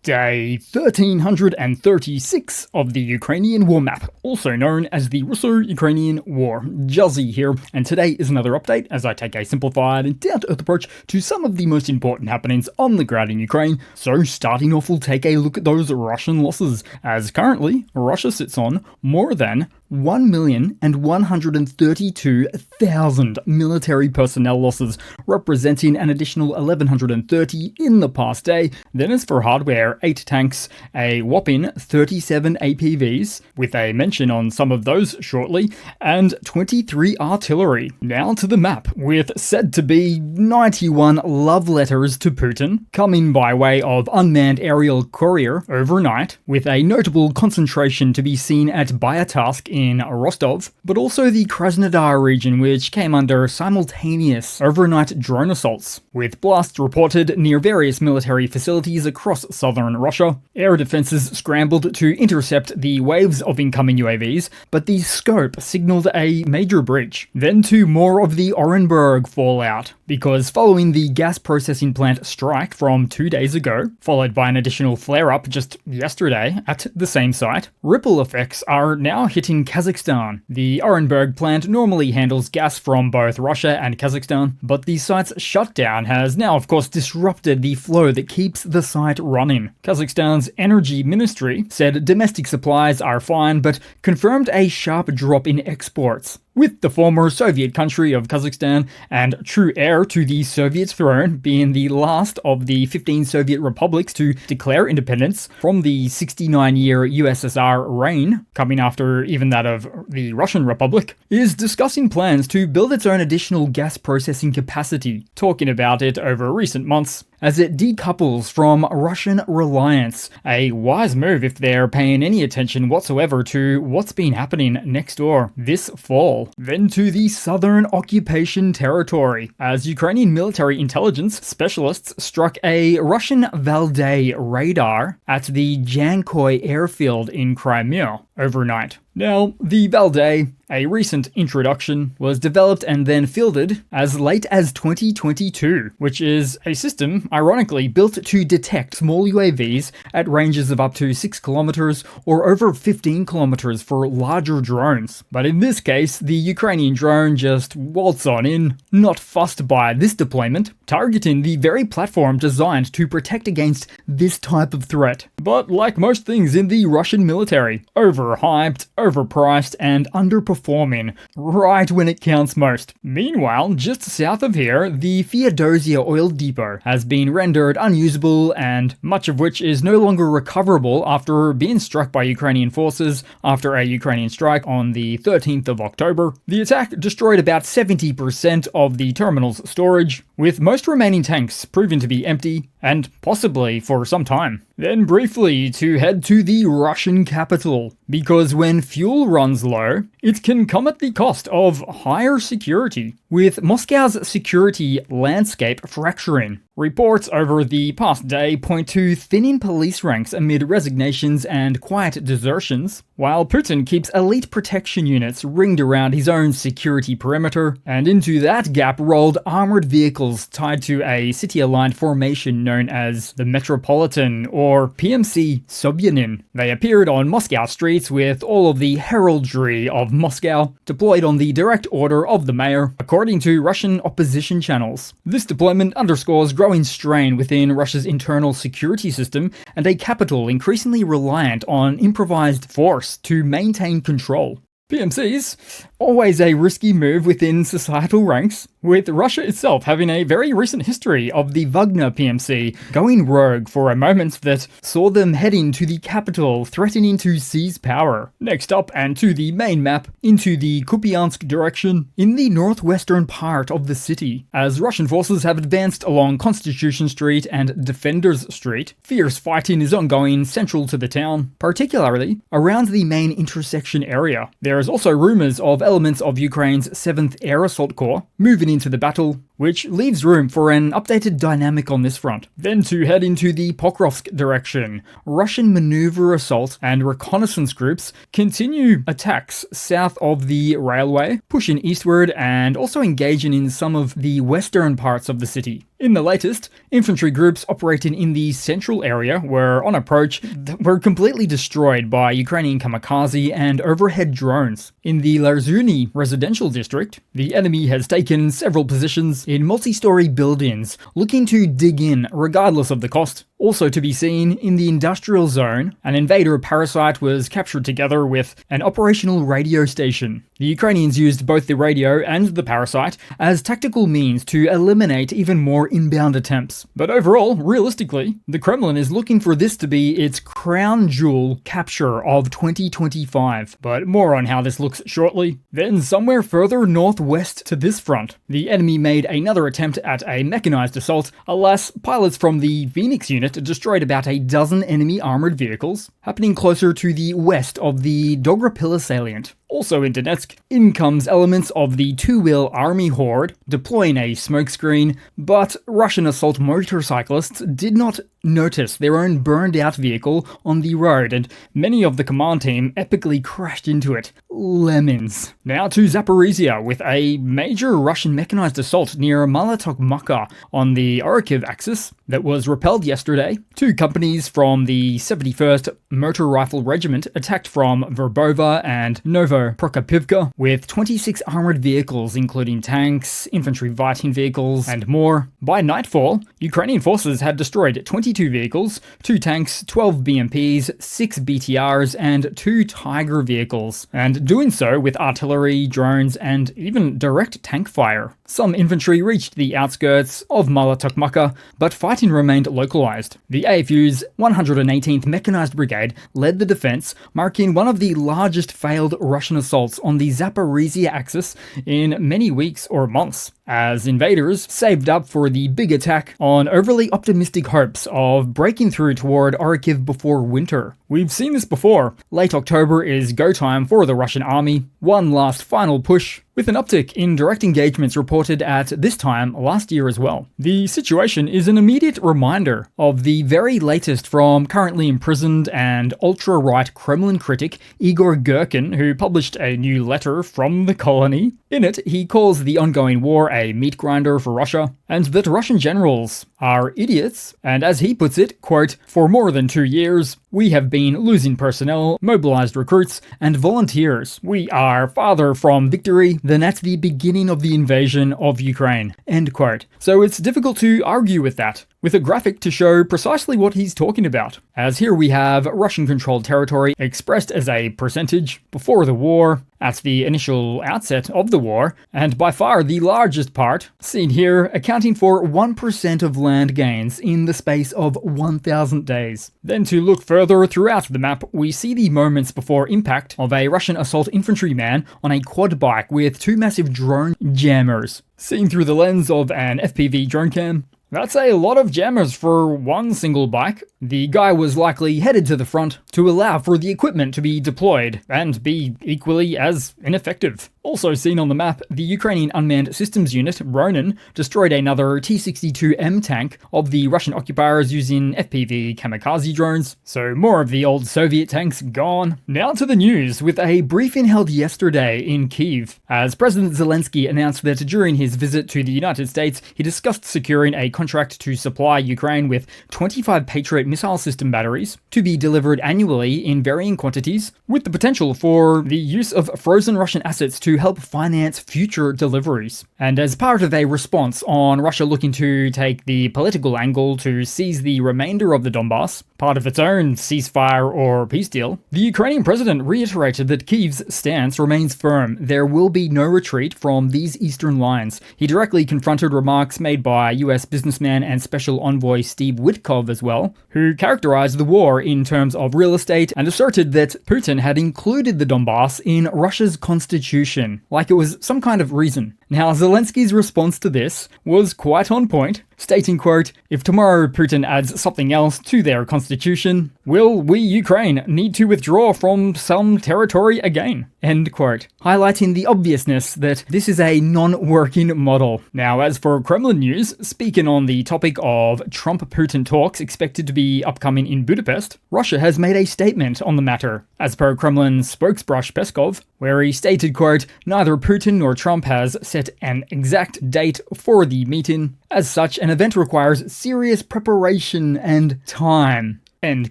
Day 1336 of the Ukrainian War Map, also known as the Russo-Ukrainian War. Juzzie here, and today is another update as I take a simplified and down-to-earth approach to some of the most important happenings on the ground in Ukraine. So starting off, we'll take a look at those Russian losses, as currently Russia sits on more than 1,132,000 military personnel losses, representing an additional 1,130 in the past day. Then as for hardware, 8 tanks, a whopping 37 APVs, with a mention on some of those shortly, and 23 artillery. Now to the map, with said to be 91 love letters to Putin, coming by way of unmanned aerial courier overnight, with a notable concentration to be seen at Byatarsk in Rostov, but also the Krasnodar region, which came under simultaneous overnight drone assaults, with blasts reported near various military facilities across southern Russia. Air defenses scrambled to intercept the waves of incoming UAVs, but the scope signaled a major breach. Then to more of the Orenburg fallout, because following the gas processing plant strike from 2 days ago, followed by an additional flare-up just yesterday at the same site, ripple effects are now hitting Kazakhstan. The Orenburg plant normally handles gas from both Russia and Kazakhstan, but the site's shutdown has now of course disrupted the flow that keeps the site running. Kazakhstan's energy ministry said domestic supplies are fine, but confirmed a sharp drop in exports, with the former Soviet country of Kazakhstan and true heir to the Soviet throne being the last of the 15 Soviet republics to declare independence from the 69-year USSR reign, coming after even that of the Russian Republic, is discussing plans to build its own additional gas processing capacity, talking about it over recent months, as it decouples from Russian reliance. A wise move if they're paying any attention whatsoever to what's been happening next door this fall. Then to the southern occupation territory, as Ukrainian military intelligence specialists struck a Russian Valdai radar at the Jankoy airfield in Crimea overnight. Now, the Valdai, a recent introduction, was developed and then fielded as late as 2022, which is a system, ironically, built to detect small UAVs at ranges of up to 6 kilometers or over 15 kilometers for larger drones. But in this case, the Ukrainian drone just waltzed on in, not fussed by this deployment, targeting the very platform designed to protect against this type of threat. But like most things in the Russian military, overhyped, overpriced, and underperforming right when it counts most. Meanwhile, just south of here, the Feodosia oil depot has been rendered unusable, and much of which is no longer recoverable after being struck by Ukrainian forces after a Ukrainian strike on the 13th of October. The attack destroyed about 70% of the terminal's storage, with most remaining tanks proven to be empty, and possibly for some time. Then briefly to head to the Russian capital, because when fuel runs low, it can come at the cost of higher security, with Moscow's security landscape fracturing. Reports over the past day point to thinning police ranks amid resignations and quiet desertions, while Putin keeps elite protection units ringed around his own security perimeter, and into that gap rolled armored vehicles tied to a city-aligned formation known as the Metropolitan or PMC Sobyanin. They appeared on Moscow streets with all of the heraldry of Moscow deployed on the direct order of the mayor, according to Russian opposition channels. This deployment underscores growing strain within Russia's internal security system and a capital increasingly reliant on improvised force to maintain control. PMCs, always a risky move within societal ranks, with Russia itself having a very recent history of the Wagner PMC going rogue for a moment that saw them heading to the capital, threatening to seize power. Next up, and to the main map, into the Kupiansk direction, in the northwestern part of the city, as Russian forces have advanced along Constitution Street and Defenders Street. Fierce fighting is ongoing central to the town, particularly around the main intersection area. There is also rumors of elements of Ukraine's 7th Air Assault Corps moving into the battle, which leaves room for an updated dynamic on this front. Then to head into the Pokrovsk direction, Russian maneuver assault and reconnaissance groups continue attacks south of the railway, pushing eastward and also engaging in some of the western parts of the city. In the latest, infantry groups operating in the central area were on approach were completely destroyed by Ukrainian kamikaze and overhead drones. In the Larzuni residential district, the enemy has taken several positions in multi-story buildings, looking to dig in regardless of the cost. Also to be seen, in the industrial zone, an invader parasite was captured together with an operational radio station. The Ukrainians used both the radio and the parasite as tactical means to eliminate even more inbound attempts. But overall, realistically, the Kremlin is looking for this to be its crown jewel capture of 2025. But more on how this looks shortly. Then somewhere further northwest to this front, the enemy made another attempt at a mechanized assault. Alas, pilots from the Phoenix unit destroyed about a dozen enemy armored vehicles, happening closer to the west of the Dograpilla salient. Also in Donetsk, in comes elements of the two-wheel army horde, deploying a smokescreen, but Russian assault motorcyclists did not notice their own burned-out vehicle on the road, and many of the command team epically crashed into it. Lemons. Now to Zaporizhzhia, with a major Russian mechanized assault near Molotovka on the Orenburg axis that was repelled yesterday. 2 companies from the 71st Motor Rifle Regiment attacked from Verbova and Prokopivka with 26 armored vehicles, including tanks, infantry fighting vehicles, and more. By nightfall, Ukrainian forces had destroyed 22 vehicles, 2 tanks, 12 BMPs, 6 BTRs, and 2 Tiger vehicles, and doing so with artillery, drones, and even direct tank fire. Some infantry reached the outskirts of Molotovka, but fighting remained localized. The AFU's 118th Mechanized Brigade led the defense, marking one of the largest failed Russian assaults on the Zaporizhzhia axis in many weeks or months, as invaders saved up for the big attack on overly optimistic hopes of breaking through toward Orenburg before winter. We've seen this before. Late October is go time for the Russian army. One last final push, with an uptick in direct engagements reported at this time last year as well. The situation is an immediate reminder of the very latest from currently imprisoned and ultra-right Kremlin critic Igor Girkin, who published a new letter from the colony. In it, he calls the ongoing war a meat grinder for Russia, and that Russian generals are idiots, and as he puts it, quote, "For more than 2 years, we have been losing personnel, mobilized recruits, and volunteers. We are farther from victory than at the beginning of the invasion of Ukraine," end quote. So it's difficult to argue with that, with a graphic to show precisely what he's talking about. As here we have Russian-controlled territory expressed as a percentage before the war, at the initial outset of the war, and by far the largest part, seen here, accounting for 1% of land gains in the space of 1,000 days. Then to look further throughout the map, we see the moments before impact of a Russian assault infantryman on a quad bike with 2 massive drone jammers, seen through the lens of an FPV drone cam. That's a lot of jammers for one single bike. The guy was likely headed to the front to allow for the equipment to be deployed and be equally as ineffective. Also seen on the map, the Ukrainian Unmanned Systems Unit, Ronin, destroyed another T-62M tank of the Russian occupiers using FPV kamikaze drones, so more of the old Soviet tanks gone. Now to the news, with a briefing held yesterday in Kyiv, as President Zelensky announced that during his visit to the United States, he discussed securing a contract to supply Ukraine with 25 Patriot missile system batteries to be delivered annually in varying quantities, with the potential for the use of frozen Russian assets to help finance future deliveries. And as part of a response on Russia looking to take the political angle to seize the remainder of the Donbass, part of its own ceasefire or peace deal, the Ukrainian president reiterated that Kyiv's stance remains firm. There will be no retreat from these eastern lines. He directly confronted remarks made by US businessman and special envoy Steve Witkoff as well, who characterized the war in terms of real estate and asserted that Putin had included the Donbass in Russia's constitution, like it was some kind of reason. Now, Zelensky's response to this was quite on point, stating, quote, "If tomorrow Putin adds something else to their constitution, will we, Ukraine, need to withdraw from some territory again?" End quote. Highlighting the obviousness that this is a non-working model. Now, as for Kremlin news, speaking on the topic of Trump-Putin talks expected to be upcoming in Budapest, Russia has made a statement on the matter, as per Kremlin spokesbrush Peskov, where he stated, quote, "Neither Putin nor Trump has set an exact date for the meeting. As such, an event requires serious preparation and time." End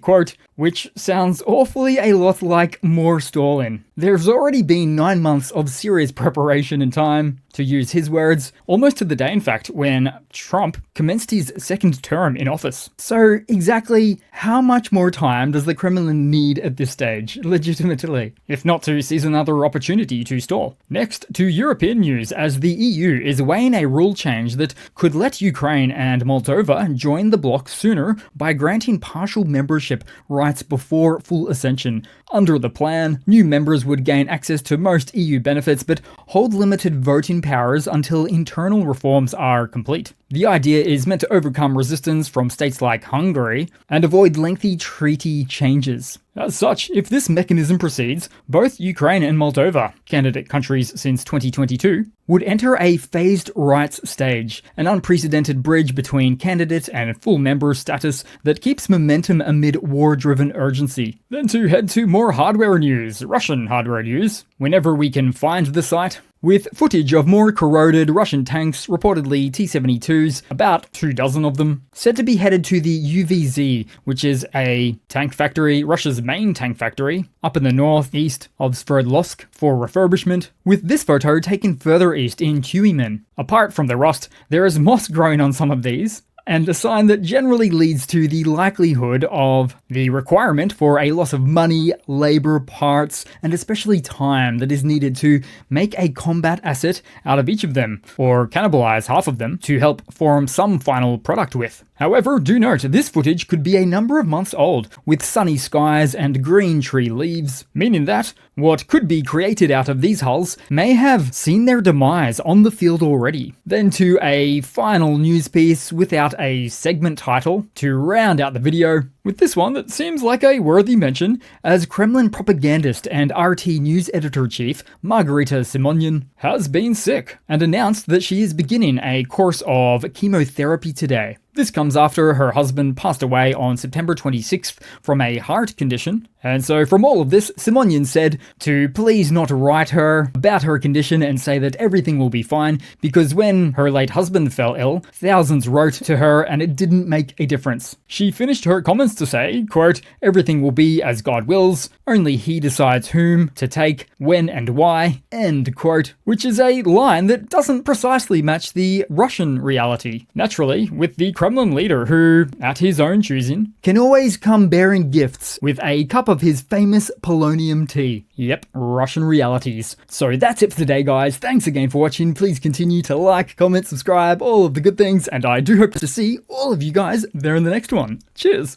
quote, which sounds awfully a lot like more stalling. There's already been 9 months of serious preparation and time, to use his words, almost to the day in fact, when Trump commenced his second term in office. So exactly how much more time does the Kremlin need at this stage, legitimately, if not to seize another opportunity to stall? Next, to European news, as the EU is weighing a rule change that could let Ukraine and Moldova join the bloc sooner by granting partial membership rights before full ascension. Under the plan, new members would gain access to most EU benefits but hold limited voting powers until internal reforms are complete. The idea is meant to overcome resistance from states like Hungary and avoid lengthy treaty changes. As such, if this mechanism proceeds, both Ukraine and Moldova, candidate countries since 2022, would enter a phased rights stage, an unprecedented bridge between candidate and full member status that keeps momentum amid war-driven urgency. Then to head to more hardware news, Russian hardware news, whenever we can find the site, with footage of more corroded Russian tanks, reportedly T-72s, about 24 of them, said to be headed to the UVZ, which is a tank factory, Russia's main tank factory, up in the northeast of Sverdlovsk for refurbishment, with this photo taken further east in Kupiansk. Apart from the rust, there is moss growing on some of these, and a sign that generally leads to the likelihood of the requirement for a loss of money, labor, parts, and especially time that is needed to make a combat asset out of each of them, or cannibalize half of them to help form some final product with. However, do note, this footage could be a number of months old, with sunny skies and green tree leaves, meaning that what could be created out of these hulls may have seen their demise on the field already. Then to a final news piece without a segment title to round out the video, with this one that seems like a worthy mention, as Kremlin propagandist and RT news editor-chief Margarita Simonyan has been sick and announced that she is beginning a course of chemotherapy today. This comes after her husband passed away on September 26th from a heart condition, and so from all of this, Simonyan said to please not write her about her condition and say that everything will be fine, because when her late husband fell ill, thousands wrote to her and it didn't make a difference. She finished her comments to say, quote, "Everything will be as God wills, only he decides whom to take, when and why," end quote, which is a line that doesn't precisely match the Russian reality. Naturally, with the Kremlin leader who, at his own choosing, can always come bearing gifts with a cup of his famous polonium tea. Yep, Russian realities. So that's it for today, guys. Thanks again for watching. Please continue to like, comment, subscribe, all of the good things, and I do hope to see all of you guys there in the next one. Cheers!